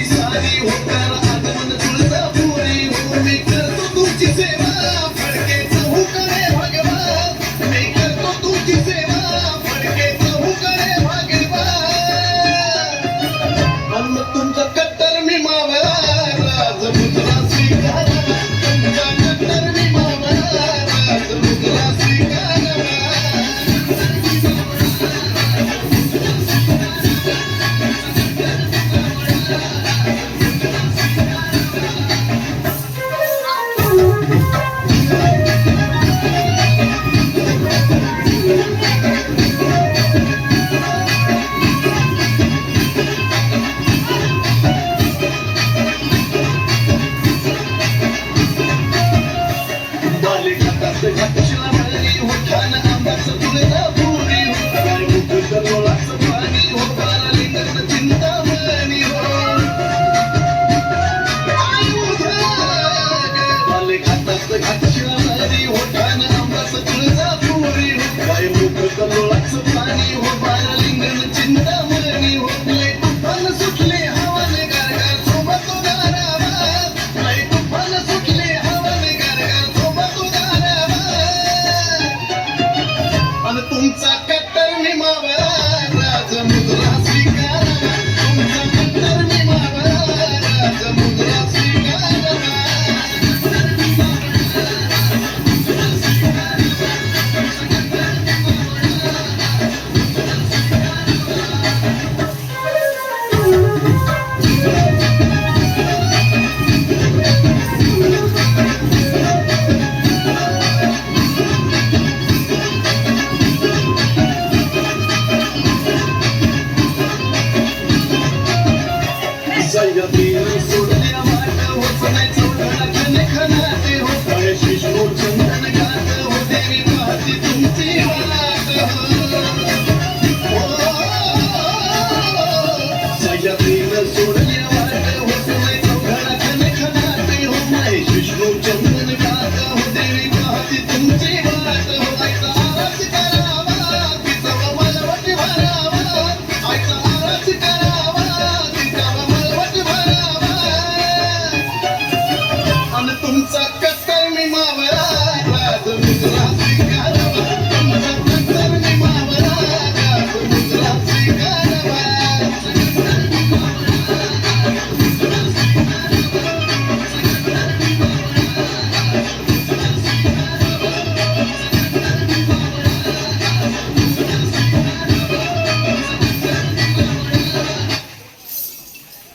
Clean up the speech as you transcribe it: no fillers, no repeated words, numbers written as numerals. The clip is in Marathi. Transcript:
सारी होकार आगमन तुळजापुरी हो मी करतो तुमची सेवा फडकेचा हुकरे भगवान मी करतो तुमची सेवा फडकेचा हुकरे भगवान आणि मग तुमचा कट्टर मी मावळा राजमुद्रा स्वीकारा तुमचा कट्टर मी मावळा राजमुद्रा स्वीकारा तुमचा कट्टर मी मावळा राजमुद्रा स्वीकारा तुमचा कट्टर मी मावळा राजमुद्रा स्वीकारा Say your